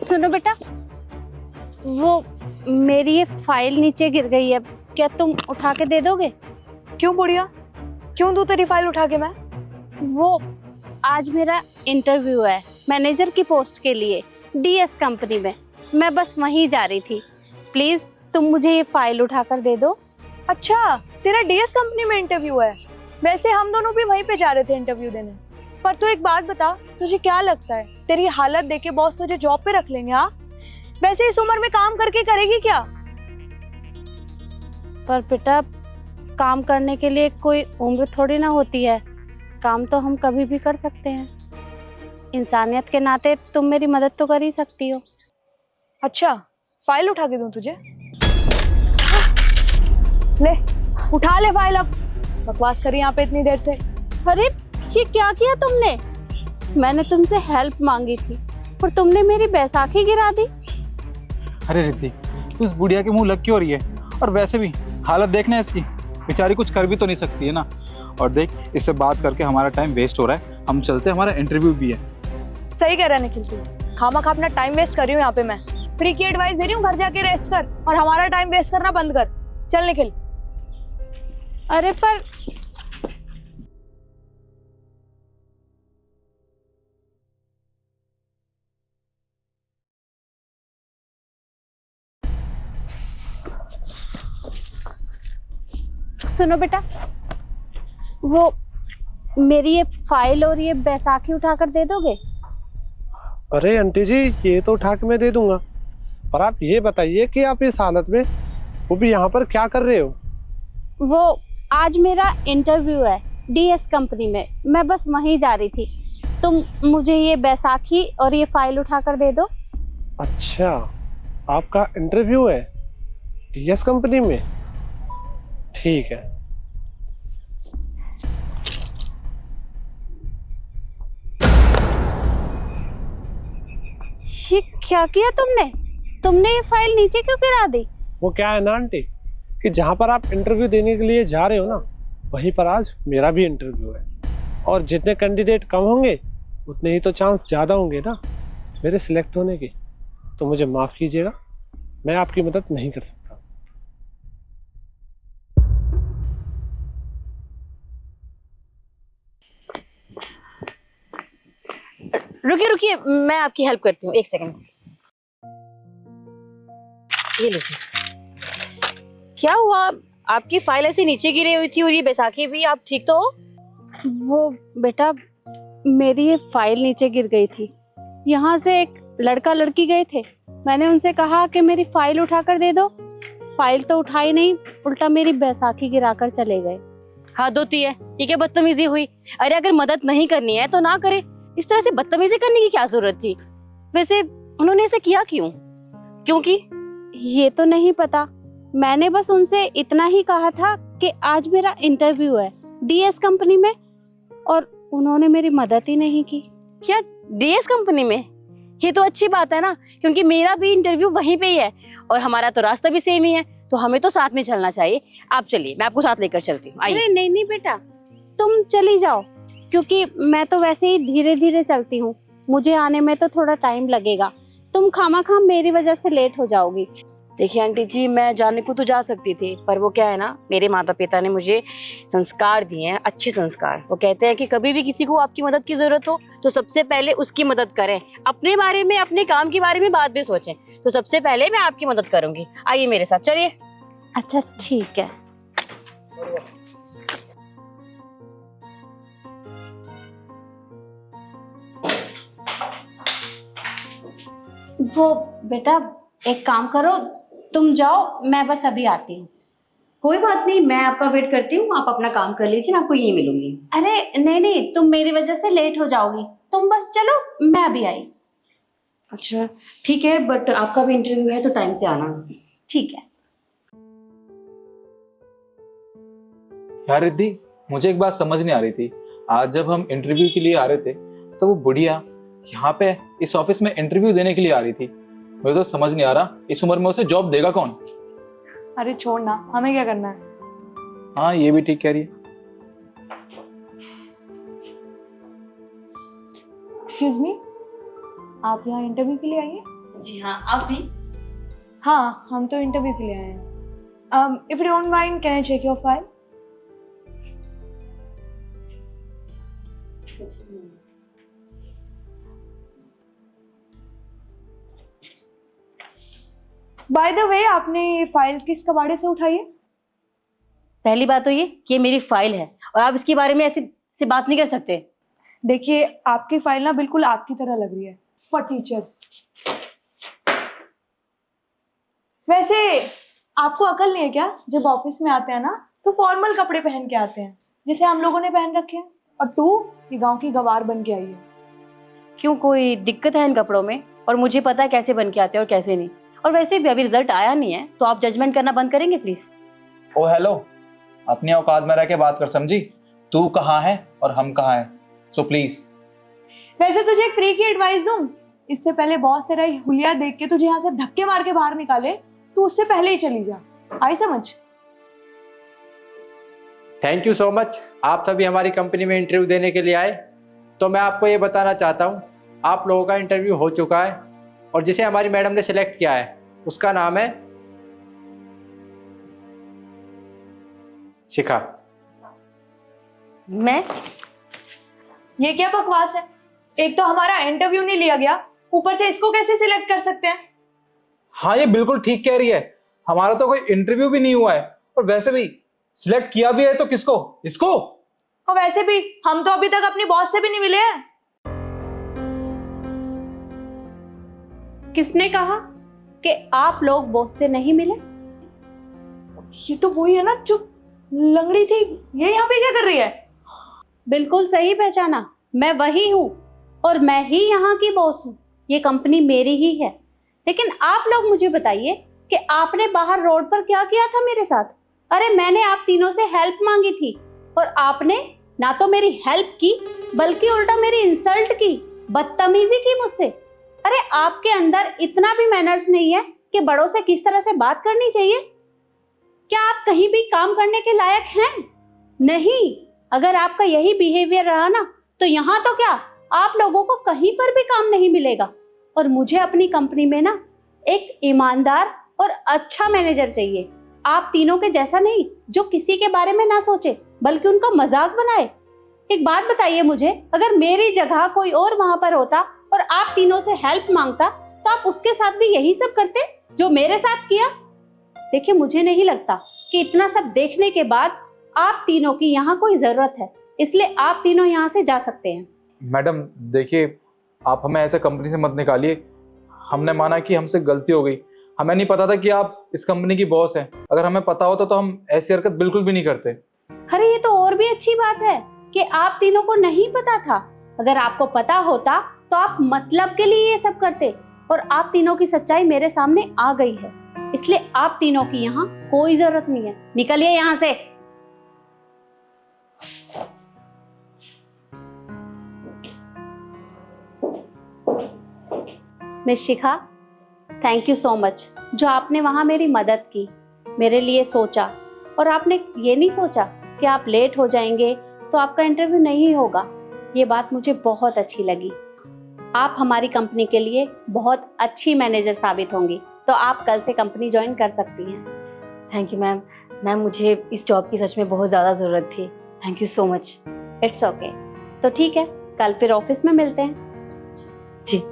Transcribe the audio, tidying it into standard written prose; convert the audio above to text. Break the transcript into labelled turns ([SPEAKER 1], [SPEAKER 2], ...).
[SPEAKER 1] सुनो बेटा, वो मेरी ये फाइल नीचे गिर गई है, क्या तुम उठा के दे दोगे?
[SPEAKER 2] क्यों बुढ़िया, क्यों दूं तेरी फाइल उठा के मैं?
[SPEAKER 1] वो आज मेरा इंटरव्यू है मैनेजर की पोस्ट के लिए डीएस कंपनी में। मैं बस वहीं जा रही थी। प्लीज तुम मुझे ये फाइल उठा कर दे दो।
[SPEAKER 2] अच्छा, तेरा डीएस कंपनी में इंटरव्यू है? वैसे हम दोनों भी वहीं पे जा रहे थे इंटरव्यू देने। पर तू एक बात बता, तुझे क्या लगता है तेरी हालत देख के बॉस तुझे जॉब पे रख लेंगे? हाँ, वैसे इस उम्र में काम करके करेगी क्या?
[SPEAKER 1] पर बेटा, काम करने के लिए कोई उम्र थोड़ी ना होती है। काम तो हम कभी भी कर सकते हैं। इंसानियत के नाते तुम मेरी मदद तो कर ही सकती हो।
[SPEAKER 2] अच्छा, फाइल उठा के दूं तुझे? ले, उठा ले फाइल। अब बकवास करी यहाँ पे इतनी देर से।
[SPEAKER 1] अरे ये क्या किया तुमने? मैंने तुमसे हेल्प मांगी थी और तुमने मेरी बैसाखी गिरा दी।
[SPEAKER 3] अरे रिद्धि, तू इस बुढ़िया के मुंह लग क्यों रही है? और वैसे भी हालत देखना है इसकी, बेचारी कुछ कर भी तो नहीं सकती है ना। और देख, इससे बात करके हमारा टाइम वेस्ट हो रहा है। हम चलते, हमारा इंटरव्यू भी है।
[SPEAKER 2] सही कह रहा है निखिल, तू खामखा अपना टाइम वेस्ट कर रही हूँ यहाँ पे। मैं फ्री की एडवाइस दे रही हूँ, घर जाके रेस्ट कर और हमारा टाइम वेस्ट करना बंद कर। चल निखिल।
[SPEAKER 1] अरे पर सुनो बेटा, वो मेरी ये फाइल और ये बैसाखी उठाकर दे दोगे?
[SPEAKER 4] अरे आंटी जी, ये तो उठा के मैं दे दूंगा, पर आप ये बताइए कि आप इस हालत में, वो भी यहाँ पर, क्या कर रहे हो?
[SPEAKER 1] वो आज मेरा इंटरव्यू है डीएस कंपनी में। मैं बस वहीं जा रही थी। तुम मुझे ये बैसाखी और ये फाइल उठाकर दे दो।
[SPEAKER 4] अच्छा, आपका इंटरव्यू है डीएस कंपनी में? ठीक है।
[SPEAKER 1] ये क्या किया तुमने? तुमने ये फाइल नीचे क्यों गिरा दी?
[SPEAKER 4] वो क्या है ना आंटी, कि जहाँ पर आप इंटरव्यू देने के लिए जा रहे हो ना, वहीं पर आज मेरा भी इंटरव्यू है। और जितने कैंडिडेट कम होंगे उतने ही तो चांस ज़्यादा होंगे ना मेरे सिलेक्ट होने के। तो मुझे माफ़ कीजिएगा, मैं आपकी मदद नहीं कर सकता।
[SPEAKER 5] रुकिए रुकिए, मैं आपकी हेल्प करती हूँ, एक सेकंड। ये लीजिए। क्या हुआ? आपकी फाइल ऐसे नीचे गिरी हुई थी और ये बैसाखी भी। आप ठीक तो हो?
[SPEAKER 1] वो बेटा, मेरी ये फाइल नीचे गिर गई थी। यहाँ से एक लड़का लड़की गए थे। मैंने उनसे कहा कि मेरी फाइल उठाकर दे दो। फाइल तो उठाई नहीं, उल्टा मेरी बैसाखी गिराकर चले गए।
[SPEAKER 5] हद होती है, ये क्या बदतमीजी हुई? अरे अगर मदद नहीं करनी है तो ना करे। इस तरह से बदतमीजी करने की क्या जरूरत थी? वैसे उन्होंने ऐसे किया क्यों? क्योंकि
[SPEAKER 1] ये तो नहीं पता। मैंने बस उनसे इतना ही कहा था कि आज मेरा इंटरव्यू है डीएस कंपनी में, और उन्होंने मेरी मदद ही नहीं की।
[SPEAKER 5] क्या डीएस कंपनी में? ये तो अच्छी बात है ना, क्योंकि मेरा भी इंटरव्यू वहीं पे ही है और हमारा तो रास्ता भी सेम ही है, तो हमें तो साथ में चलना चाहिए। आप चलिए, मैं आपको साथ लेकर चलती हूँ। आइए।
[SPEAKER 1] अरे नहीं नहीं बेटा, तुम चली जाओ, क्योंकि मैं तो वैसे ही धीरे धीरे चलती हूँ। मुझे आने में तो थोड़ा टाइम लगेगा। तुम खामा मेरी वजह से लेट हो जाओगी।
[SPEAKER 5] देखिए आंटी जी, मैं जाने को तो जा सकती थी, पर वो क्या है ना, मेरे माता पिता ने मुझे संस्कार दिए हैं, अच्छे संस्कार। वो कहते हैं कि कभी भी किसी को आपकी मदद की जरूरत हो तो सबसे पहले उसकी मदद करें। अपने बारे में, अपने काम के बारे में बाद में सोचें। तो सबसे पहले मैं आपकी मदद करूंगी। आइए मेरे साथ, चलिए।
[SPEAKER 1] अच्छा ठीक है। वो बेटा, एक काम करो, तुम जाओ, मैं बस अभी आती हूँ।
[SPEAKER 5] कोई बात नहीं, मैं आपका वेट करती हूँ। आप अपना काम कर लीजिए, मैं आपको यहीं मिलूंगी।
[SPEAKER 1] अरे नहीं नहीं, तुम मेरी वजह से लेट हो जाओगी। तुम बस चलो, मैं अभी आई।
[SPEAKER 5] अच्छा ठीक है, बट आपका भी इंटरव्यू है तो टाइम से आना।
[SPEAKER 1] ठीक है।
[SPEAKER 3] यार रिद्धि, मुझे एक बात समझ नहीं आ रही थी। आज जब हम इंटरव्यू के लिए आ रहे थे तो वो बुढ़िया यहाँ पे इस ऑफिस में इंटरव्यू देने के लिए आ रही थी। मुझे तो समझ नहीं आ रहा, इस उम्र में उसे जॉब देगा कौन?
[SPEAKER 2] अरे छोड़ ना, हमें क्या करना है।
[SPEAKER 3] हाँ, ये भी ठीक कह रही है।
[SPEAKER 2] एक्सक्यूज मी, आप यहाँ इंटरव्यू के लिए आई हैं?
[SPEAKER 5] जी हाँ, आप भी?
[SPEAKER 2] हाँ, हम तो इंटरव्यू के लिए आए हैं। If you don't mind, can I check your file? By the way, आपने ये फाइल किस कबाड़े से उठाई है?
[SPEAKER 5] पहली बात तो ये कि ये मेरी फाइल है और आप इसके बारे में ऐसे बात नहीं कर सकते।
[SPEAKER 2] देखिए, आपकी फाइल ना बिल्कुल आपकी तरह लग रही है, फटीचर। वैसे आपको अकल नहीं है क्या? जब ऑफिस में आते हैं ना तो फॉर्मल कपड़े पहन के आते हैं, जैसे हम लोगों ने पहन रखे हैं, और तू ये गांव की गवार बन के आई है।
[SPEAKER 5] क्यों, कोई दिक्कत है इन कपड़ों में? और मुझे पता है कैसे बन के आते हैं और कैसे नहीं। और वैसे भी अभी रिजल्ट आया नहीं है, तो आप जजमेंट करना बंद करेंगे प्लीज?
[SPEAKER 3] ओ हेलो, अपनी औकात में रह के बात कर, समझी? तू कहाँ है और हम कहाँ हैं, सो प्लीज।
[SPEAKER 2] वैसे तुझे एक फ्री की एडवाइस दूं, इससे पहले बॉस तेरा ये हुलिया देख के तुझे यहाँ से धक्के मार के बाहर निकाले, तू उससे पहले ही चली जा। आई समझ?
[SPEAKER 6] Thank you so much. आप सभी हमारी कंपनी में इंटरव्यू देने के लिए आए। तो मैं आपको ये बताना चाहता हूँ, आप लोगों का इंटरव्यू हो चुका है और जिसे हमारी मैडम ने सिलेक्ट किया है उसका नाम है शिखा।
[SPEAKER 5] मैं?
[SPEAKER 2] ये क्या बकवास है? एक तो हमारा इंटरव्यू नहीं लिया गया, ऊपर से इसको कैसे सिलेक्ट कर सकते हैं?
[SPEAKER 3] हाँ, ये बिल्कुल ठीक कह रही है। हमारा तो कोई इंटरव्यू भी नहीं हुआ है, और वैसे भी सिलेक्ट किया भी है तो किसको? इसको।
[SPEAKER 2] और वैसे भी हम तो अभी तक अपनी बॉस से भी नहीं मिले हैं।
[SPEAKER 1] किसने कहा कि आप लोग बॉस से नहीं मिले?
[SPEAKER 2] ये तो वही है ना जो लंगड़ी थी, ये यहाँ पे क्या कर रही है?
[SPEAKER 1] बिल्कुल सही पहचाना, मैं वही हूँ और मैं ही यहाँ की बॉस हूँ। ये कंपनी मेरी ही है। लेकिन आप लोग मुझे बताइए कि आपने बाहर रोड पर क्या किया था मेरे साथ? अरे मैंने आप तीनों से हेल्प मांगी थी और आपने ना तो मेरी हेल्प की बल्कि उल्टा मेरी इंसल्ट की, बदतमीजी की मुझसे। अरे आपके अंदर इतना भी मैनर्स नहीं है कि बड़ों से किस तरह से बात करनी चाहिए? क्या आप कहीं भी काम करने के लायक हैं? नहीं। अगर आपका यही बिहेवियर रहा ना तो यहाँ तो क्या, आप लोगों को कहीं पर भी काम नहीं मिलेगा। और मुझे अपनी कंपनी में ना एक ईमानदार और अच्छा मैनेजर चाहिए, आप तीनों के जैसा नहीं जो किसी के बारे में ना सोचे बल्कि उनका मजाक बनाए। एक बात बताइए मुझे, अगर मेरी जगह कोई और वहां पर होता और आप तीनों से हेल्प मांगता तो आप उसके साथ भी यही सब करते जो मेरे साथ किया? देखिए, मुझे नहीं लगता कि इतना सब देखने के बाद आप तीनों की यहाँ कोई जरूरत है, इसलिए आप तीनों यहाँ से जा सकते हैं।
[SPEAKER 3] मैडम देखिए, आप हमें ऐसे कंपनी से मत निकालिए। हमने माना कि हमसे गलती हो गई, हमें नहीं पता था कि आप इस कंपनी की बॉस हैं। अगर हमें पता होता तो हम ऐसी हरकत बिल्कुल भी नहीं करते।
[SPEAKER 1] अरे ये तो और भी अच्छी बात है कि आप तीनों को नहीं पता था। अगर आपको पता होता तो आप मतलब के लिए ये सब करते, और आप तीनों की सच्चाई मेरे सामने आ गई है, इसलिए आप तीनों की यहाँ कोई जरूरत नहीं है। निकलिए यहाँ से। Miss Shikha, thank you so much जो आपने वहां मेरी मदद की, मेरे लिए सोचा, और आपने ये नहीं सोचा कि आप लेट हो जाएंगे तो आपका इंटरव्यू नहीं होगा। ये बात मुझे बहुत अच्छी लगी। आप हमारी कंपनी के लिए बहुत अच्छी मैनेजर साबित होंगी, तो आप कल से कंपनी ज्वाइन कर सकती हैं।
[SPEAKER 5] Thank you ma'am. मैम, मुझे इस जॉब की सच में बहुत ज़्यादा ज़रूरत थी। Thank you so much.
[SPEAKER 1] It's okay. तो ठीक है, कल फिर ऑफिस में मिलते हैं।
[SPEAKER 5] जी।